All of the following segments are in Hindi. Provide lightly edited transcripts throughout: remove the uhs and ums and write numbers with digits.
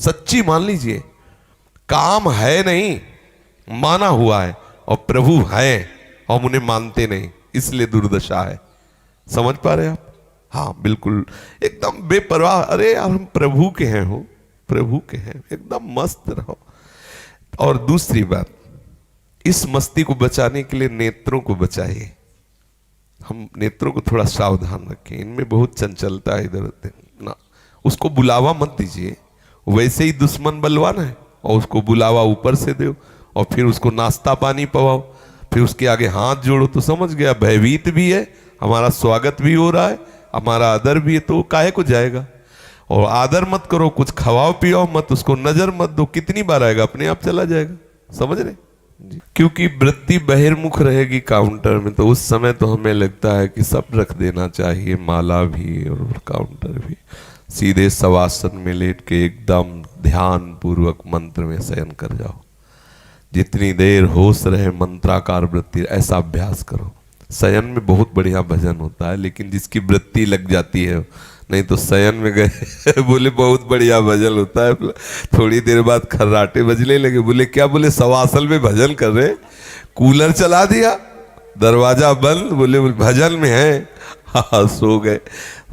सच्ची मान लीजिए। काम है नहीं, माना हुआ है, और प्रभु है हम उन्हें मानते नहीं, इसलिए दुर्दशा है। समझ पा रहे हैं आप? हाँ बिल्कुल, एकदम बेपरवाह। अरे यार हम प्रभु के हैं, हो प्रभु के हैं, एकदम मस्त रहो। और दूसरी बात, इस मस्ती को बचाने के लिए नेत्रों को बचाइए। हम नेत्रों को थोड़ा सावधान रखें, इनमें बहुत चंचलता है इधर उधर ना। उसको बुलावा मत दीजिए, वैसे ही दुश्मन बलवान है, और उसको बुलावा ऊपर से दो, और फिर उसको नाश्ता पानी पवाओ, फिर उसके आगे हाथ जोड़ो, तो समझ गया भयभीत भी है, हमारा स्वागत भी हो रहा है, हमारा आदर भी है, तो काहे को जाएगा। और आदर मत करो, कुछ खवाओ पियाओ मत, उसको नजर मत दो, कितनी बार आएगा, अपने आप चला जाएगा। समझ रहे जी? क्योंकि वृत्ति बहिर्मुख रहेगी काउंटर में, तो उस समय तो हमें लगता है कि सब रख देना चाहिए, माला भी और काउंटर भी। सीधे शवासन में लेट के एकदम ध्यान पूर्वक मंत्र में शयन कर जाओ। जितनी देर होश रहे मंत्राकार वृत्ति, ऐसा अभ्यास करो। शयन में बहुत बढ़िया भजन होता है, लेकिन जिसकी वृत्ति लग जाती है, नहीं तो शयन में गए बोले बहुत बढ़िया भजन होता है, थोड़ी देर बाद खर्राटे बजने लगे, बोले क्या, बोले शवासन में भजन कर रहे, कूलर चला दिया, दरवाजा बंद, बोले भजन में है, हाँ सो गए।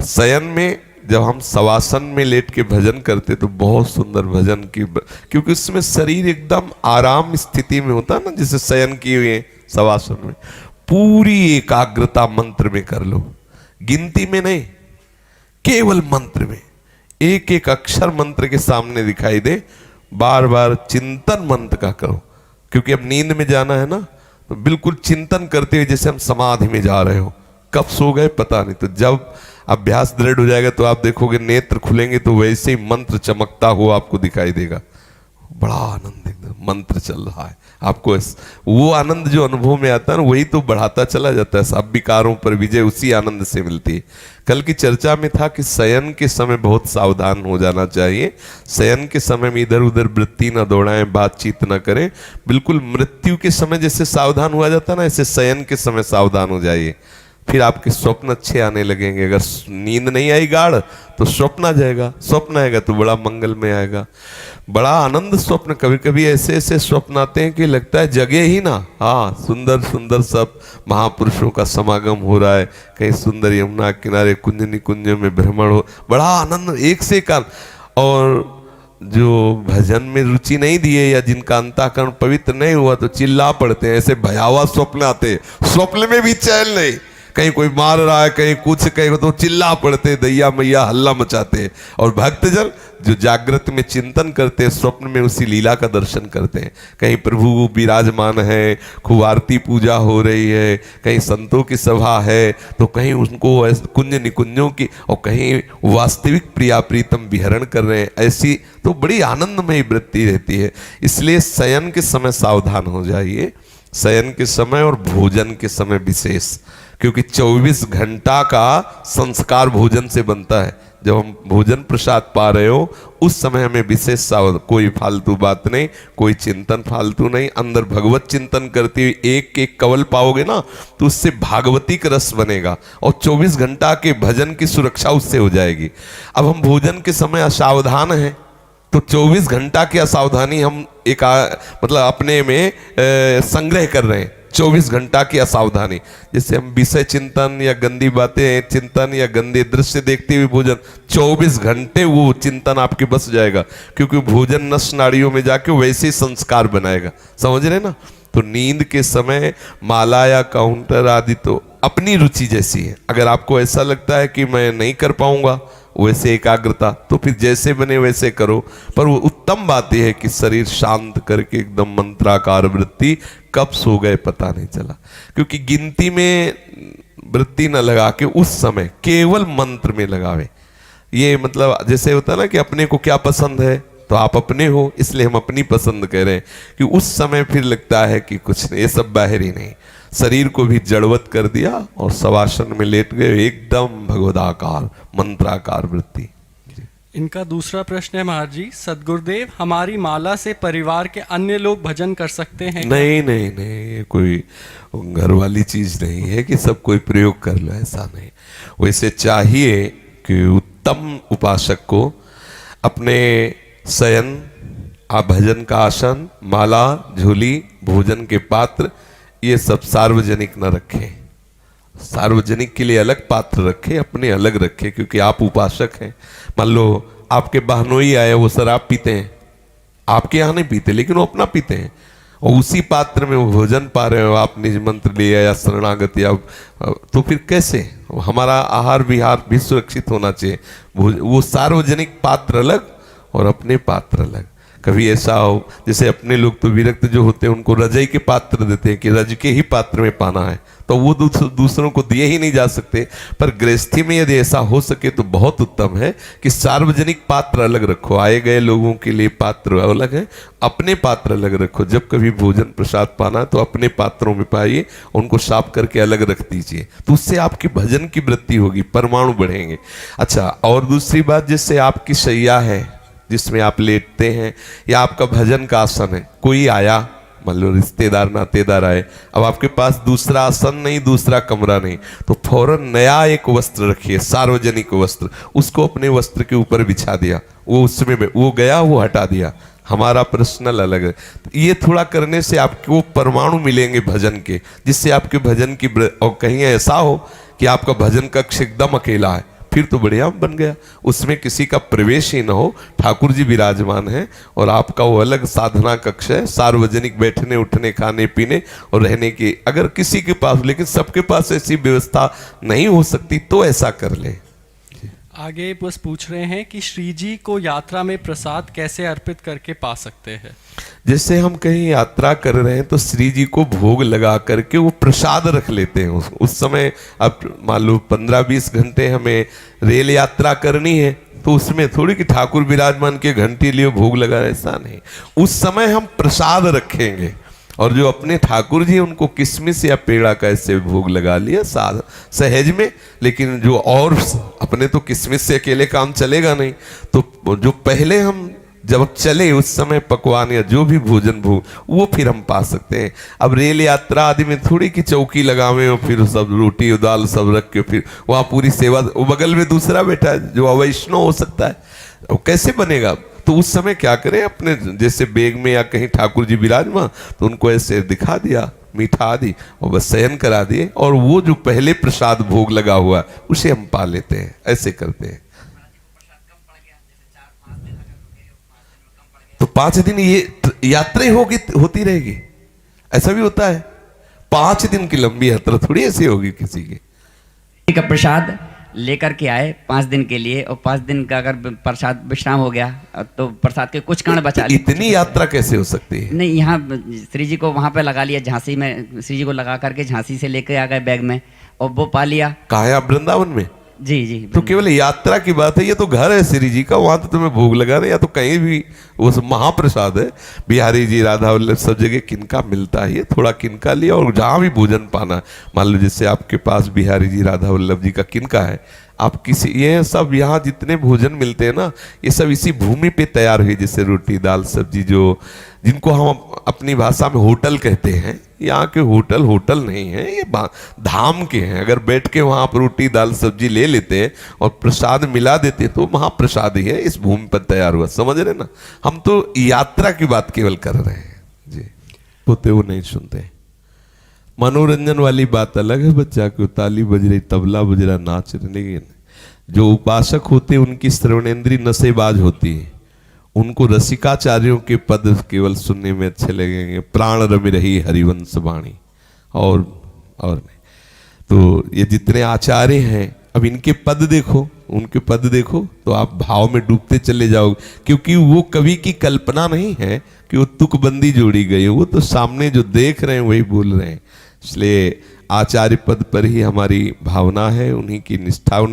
शयन में जब हम शवासन में लेट के भजन करते तो बहुत सुंदर भजन की, क्योंकि उसमें शरीर एकदम आराम स्थिति में होता है ना, जिसे शयन किए हुए शवासन में पूरी एकाग्रता मंत्र में कर लो, गिनती में नहीं, केवल मंत्र में। एक एक अक्षर मंत्र के सामने दिखाई दे, बार बार चिंतन मंत्र का करो, क्योंकि अब नींद में जाना है ना, तो बिल्कुल चिंतन करते हुए जैसे हम समाधि में जा रहे हो। कब सो गए पता नहीं, तो जब अभ्यास दृढ़ हो जाएगा तो आप देखोगे नेत्र खुलेंगे तो वैसे ही मंत्र चमकता हुआ आपको दिखाई देगा। बड़ा आनंद, एकदम मंत्र चल रहा है आपको, वो आनंद जो अनुभव में आता है ना, वही तो बढ़ाता चला जाता है। सब विकारों पर विजय उसी आनंद से मिलती है। कल की चर्चा में था कि शयन के समय बहुत सावधान हो जाना चाहिए। शयन के समय में इधर उधर वृत्ति न दौड़ाएं, बातचीत न करें। बिल्कुल मृत्यु के समय जैसे सावधान हुआ जाता है ना, ऐसे शयन के समय सावधान हो जाइए, फिर आपके स्वप्न अच्छे आने लगेंगे। अगर नींद नहीं आई गाढ़ तो स्वप्न आ जाएगा, स्वप्न आएगा तो बड़ा मंगल में आएगा, बड़ा आनंद स्वप्न। कभी कभी ऐसे ऐसे स्वप्न आते हैं कि लगता है जगह ही ना, हाँ सुंदर सुंदर सब महापुरुषों का समागम हो रहा है, कहीं सुंदर यमुना किनारे कुंज निकुंजों में भ्रमण हो, बड़ा आनंद एक से एक। और जो भजन में रुचि नहीं दिए या जिनका अंतःकरण पवित्र नहीं हुआ तो चिल्ला पड़ते हैं, ऐसे भयावह स्वप्न आते, स्वप्न में भी चैन नहीं, कहीं कोई मार रहा है, कहीं कुछ, कहीं तो चिल्ला पड़ते, दैया मैया हल्ला मचाते। और भक्तजन जो जागृत में चिंतन करते हैं, स्वप्न में उसी लीला का दर्शन करते हैं। कहीं प्रभु विराजमान है, खूब आरती पूजा हो रही है, कहीं संतों की सभा है, तो कहीं उनको कुंज निकुंजों की, और कहीं वास्तविक प्रिया प्रीतम विहरण कर रहे हैं। ऐसी तो बड़ी आनंदमयी वृत्ति रहती है। इसलिए शयन के समय सावधान हो जाइए, शयन के समय और भोजन के समय विशेष, क्योंकि 24 घंटा का संस्कार भोजन से बनता है। जब हम भोजन प्रसाद पा रहे हो उस समय हमें विशेष सावधान, कोई फालतू बात नहीं, कोई चिंतन फालतू नहीं, अंदर भगवत चिंतन करते हुए एक एक कवल पाओगे ना तो उससे भागवतिक रस बनेगा, और 24 घंटा के भजन की सुरक्षा उससे हो जाएगी। अब हम भोजन के समय असावधान हैं तो 24 घंटा की असावधानी हम मतलब अपने में संग्रह कर रहे हैं। 24 घंटा की असावधानी, जैसे हम विषय चिंतन या गंदी बातें चिंतन या गंदे दृश्य देखते हुए भोजन, 24 घंटे वो चिंतन आपके बस जाएगा, क्योंकि भोजन नस नाड़ियों में जाके वैसे ही संस्कार बनाएगा। समझ रहे ना? तो नींद के समय माला या काउंटर आदि तो अपनी रुचि जैसी है। अगर आपको ऐसा लगता है कि मैं नहीं कर पाऊंगा वैसे एकाग्रता, तो फिर जैसे बने वैसे करो। पर वो उत्तम बात यह है कि शरीर शांत करके एकदम मंत्राकार वृत्ति, कब सो गए पता नहीं चला, क्योंकि गिनती में वृत्ति न लगा के उस समय केवल मंत्र में लगावे। ये मतलब जैसे होता है ना कि अपने को क्या पसंद है, तो आप अपने हो इसलिए हम अपनी पसंद कह रहे हैं, कि उस समय फिर लगता है कि कुछ नहीं, ये सब बाहर ही नहीं, शरीर को भी जड़वत कर दिया और शवासन में लेट गए, एकदम भगवदाकार मंत्राकार वृत्ति। इनका दूसरा प्रश्न है महाराज जी, सदगुरुदेव हमारी माला से परिवार के अन्य लोग भजन कर सकते हैं? नहीं नहीं नहीं, ये कोई घर वाली चीज नहीं है कि सब कोई प्रयोग कर लो, ऐसा नहीं। वैसे चाहिए कि उत्तम उपासक को अपने शयन, भजन का आसन, माला, झोली, भोजन के पात्र, ये सब सार्वजनिक न रखें। सार्वजनिक के लिए अलग पात्र रखें, अपने अलग रखें, क्योंकि आप उपासक हैं। मान लो आपके बहनोई आए, वो शराब पीते हैं, आपके यहाँ नहीं पीते, लेकिन वो अपना पीते हैं, और उसी पात्र में वो भोजन पा रहे हो, आप निज मंत्र लिया या शरणागत या, तो फिर कैसे? हमारा आहार विहार भी सुरक्षित होना चाहिए। वो सार्वजनिक पात्र अलग और अपने पात्र अलग। कभी ऐसा हो, जैसे अपने लोग तो विरक्त जो होते हैं उनको रजई के पात्र देते हैं कि रज के ही पात्र में पाना है, तो वो दूसरों को दिए ही नहीं जा सकते। पर गृहस्थी में यदि ऐसा हो सके तो बहुत उत्तम है कि सार्वजनिक पात्र अलग रखो, आए गए लोगों के लिए पात्र अलग है, अपने पात्र अलग रखो। जब कभी भोजन प्रसाद पाना तो अपने पात्रों में पाइए, उनको साफ करके अलग रख दीजिए, तो उससे आपकी भजन की वृत्ति होगी, परमाणु बढ़ेंगे। अच्छा, और दूसरी बात, जिससे आपकी शैया है जिसमें आप लेटते हैं, या आपका भजन का आसन है, कोई आया, मान लो रिश्तेदार नातेदार आए, अब आपके पास दूसरा आसन नहीं, दूसरा कमरा नहीं, तो फौरन नया एक वस्त्र रखिए, सार्वजनिक वस्त्र, उसको अपने वस्त्र के ऊपर बिछा दिया, वो उसमें वो गया, वो हटा दिया, हमारा पर्सनल अलग है। ये थोड़ा करने से आपको परमाणु मिलेंगे भजन के, जिससे आपके भजन की, और कहीं ऐसा हो कि आपका भजन कक्ष एकदम अकेला है, फिर तो बढ़िया बन गया, उसमें किसी का प्रवेश ही ना हो, ठाकुर जी विराजमान है और आपका वो अलग साधना कक्ष है, सार्वजनिक बैठने उठने खाने पीने और रहने की। अगर किसी के पास, लेकिन सबके पास ऐसी व्यवस्था नहीं हो सकती, तो ऐसा कर ले। आगे बस पूछ रहे हैं कि श्री जी को यात्रा में प्रसाद कैसे अर्पित करके पा सकते हैं? जैसे हम कहीं यात्रा कर रहे हैं तो श्री जी को भोग लगा करके वो प्रसाद रख लेते हैं उस समय। अब मान लो 15-20 घंटे हमें रेल यात्रा करनी है, तो उसमें थोड़ी कि ठाकुर विराजमान के घंटे लिए भोग लगा, ऐसा नहीं। उस समय हम प्रसाद रखेंगे, और जो अपने ठाकुर जी उनको किशमिश या पेड़ा का ऐसे भोग लगा लिया सहज में। लेकिन जो और अपने तो किशमिश से अकेले काम चलेगा नहीं, तो जो पहले हम जब चले उस समय पकवान या जो भी भोजन वो फिर हम पा सकते हैं। अब रेल यात्रा आदि में थोड़ी कि चौकी लगावे और फिर सब रोटी दाल सब रख के फिर वहाँ पूरी सेवा, वो बगल में दूसरा बैठा है जो अवैष्णव हो सकता है, वो कैसे बनेगा? तो उस समय क्या करें, अपने जैसे बैग में या कहीं ठाकुर जी विराजमान, तो उनको ऐसे दिखा दिया मीठा आदि और बस शयन करा दिए, और वो जो पहले प्रसाद भोग लगा हुआ उसे हम पा लेते हैं, ऐसे करते हैं। तो 5 दिन ये यात्रा होती रहेगी, ऐसा भी होता है। 5 दिन की लंबी यात्रा थोड़ी ऐसी होगी किसी की। का प्रसाद लेकर के आए 5 दिन के लिए, और 5 दिन का अगर प्रसाद विश्राम हो गया तो प्रसाद के कुछ कण बचा लिए। इतनी यात्रा कैसे हो सकती है? नहीं, यहाँ श्री जी को वहां पे लगा लिया, झांसी में श्री जी को लगा करके झांसी से लेके आ गए बैग में, और वो पा लिया। कहाँ है आप? वृंदावन में? जी जी। तो केवल यात्रा की बात है, ये तो घर है श्री जी का, वहां तो तुम्हें भोग लगा रहे, या तो कहीं भी वो महाप्रसाद है। बिहारी जी, राधा वल्लभ सब जगह किनका मिलता है, ये थोड़ा किनका लिया, और जहां भी भोजन पाना, मान लो जैसे आपके पास बिहारी जी, राधा वल्लभ जी का किनका है, आप किसी, ये सब यहाँ जितने भोजन मिलते हैं ना, ये सब इसी भूमि पे तैयार हुई, जैसे रोटी दाल सब्जी, जो जिनको हम अपनी भाषा में होटल कहते हैं। यहाँ के होटल नहीं है, ये धाम के हैं। अगर बैठ के वहाँ आप रोटी दाल सब्जी ले लेते हैं और प्रसाद मिला देते हैं, तो महाप्रसाद ही है, इस भूमि पर तैयार हुआ। समझ रहे ना? हम तो यात्रा की बात केवल कर रहे हैं जी, होते वो नहीं सुनते। मनोरंजन वाली बात अलग है, बच्चा को ताली बज रही, तबला बज रहा, नाच रहे, लेकिन जो उपासक होते हैं उनकी श्रवणेंद्री नशेबाज होती है, उनको रसिकाचार्यों के पद केवल सुनने में अच्छे लगेंगे। प्राण रमि रही हरिवंश वाणी, और नहीं। तो ये जितने आचार्य हैं, अब इनके पद देखो, उनके पद देखो, तो आप भाव में डूबते चले जाओगे, क्योंकि वो कवि की कल्पना नहीं है कि वो तुकबंदी जोड़ी गई, वो तो सामने जो देख रहे हैं वही बोल रहे हैं। इसलिए आचार्य पद पर ही हमारी भावना है, उन्हीं की निष्ठा।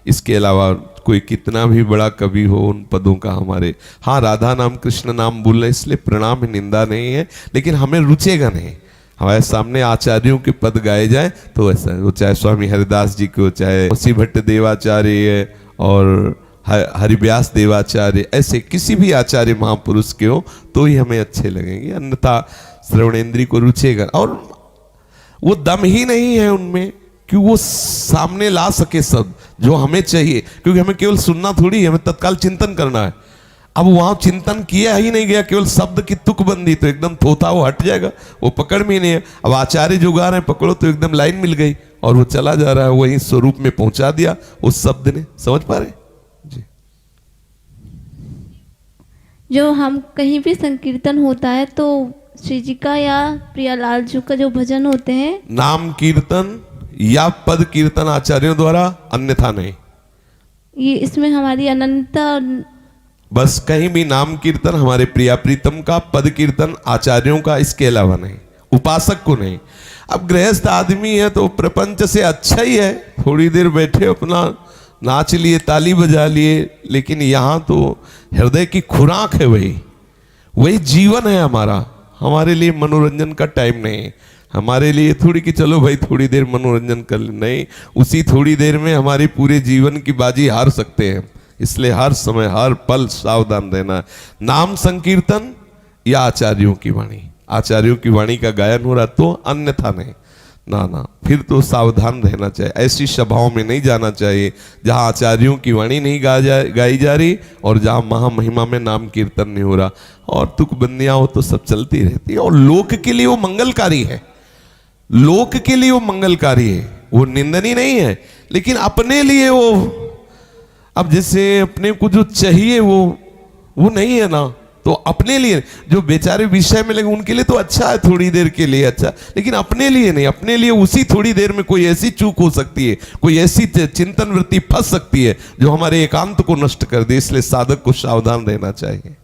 इसके अलावा कोई कितना भी बड़ा कवि हो, उन पदों का हमारे, हाँ राधा नाम कृष्ण नाम बोल रहे, इसलिए प्रणाम निंदा नहीं है, लेकिन हमें रुचेगा नहीं। हमारे सामने आचार्यों के पद गाए जाए तो ऐसा, वो चाहे स्वामी हरिदास जी को, चाहे उसी भट्ट देवाचार्य और हरिव्यास देवाचार्य, ऐसे किसी भी आचार्य महापुरुष के हो तो ही हमें अच्छे लगेंगे, अन्यथा श्रवणेंद्री को रुचेगा। और वो दम ही नहीं है उनमें कि वो सामने ला सके सब जो हमें चाहिए, क्योंकि हमें केवल सुनना थोड़ी है, हमें तत्काल चिंतन करना है। अब वहां चिंतन किया ही नहीं गया, केवल शब्द की तुकबंदी, तो एकदम थोथा वो हट जाएगा, वो पकड़ में ही नहीं है। अब आचार्य जो गा रहे हैं पकड़ो तो एकदम लाइन मिल गई और वो चला जा रहा है, वही स्वरूप में पहुंचा दिया उस शब्द ने। समझ पा रहे जी? जो हम कहीं भी संकीर्तन होता है तो श्री जी का या प्रियालाल जी का जो भजन होते हैं, नाम कीर्तन या पद कीर्तन आचार्यों द्वारा, अन्यथा नहीं। ये इसमें हमारी अनंतता, बस कहीं भी नाम कीर्तन हमारे प्रिया प्रीतम का, पद कीर्तन आचार्यों का, इसके अलावा नहीं, उपासक को नहीं। अब गृहस्थ आदमी है तो प्रपंच से अच्छा ही है, थोड़ी देर बैठे अपना नाच लिए, ताली बजा लिए, लेकिन यहाँ तो हृदय की खुराक है, वही वही जीवन है हमारा। हमारे लिए मनोरंजन का टाइम नहीं, हमारे लिए थोड़ी कि चलो भाई थोड़ी देर मनोरंजन कर ले, नहीं, उसी थोड़ी देर में हमारे पूरे जीवन की बाजी हार सकते हैं। इसलिए हर समय हर पल सावधान रहना। नाम संकीर्तन या आचार्यों की वाणी, आचार्यों की वाणी का गायन हो रहा तो, अन्यथा नहीं, ना, फिर तो सावधान रहना चाहिए। ऐसी सभाओं में नहीं जाना चाहिए जहां आचार्यों की वाणी नहीं गाई जा रही और जहां महामहिमा में नाम कीर्तन नहीं हो रहा, और तुकबंदियां हो तो सब चलती रहती है। और लोक के लिए वो मंगलकारी है, लोक के लिए वो मंगलकारी है, वो निंदनीय नहीं है। लेकिन अपने लिए वो, अब जैसे अपने को जो चाहिए वो नहीं है ना, तो अपने लिए जो बेचारे विषय में लगे उनके लिए तो अच्छा है, थोड़ी देर के लिए अच्छा, लेकिन अपने लिए नहीं। अपने लिए उसी थोड़ी देर में कोई ऐसी चूक हो सकती है, कोई ऐसी चिंतन वृत्ति फंस सकती है जो हमारे एकांत को नष्ट कर दे। इसलिए साधक को सावधान रहना चाहिए।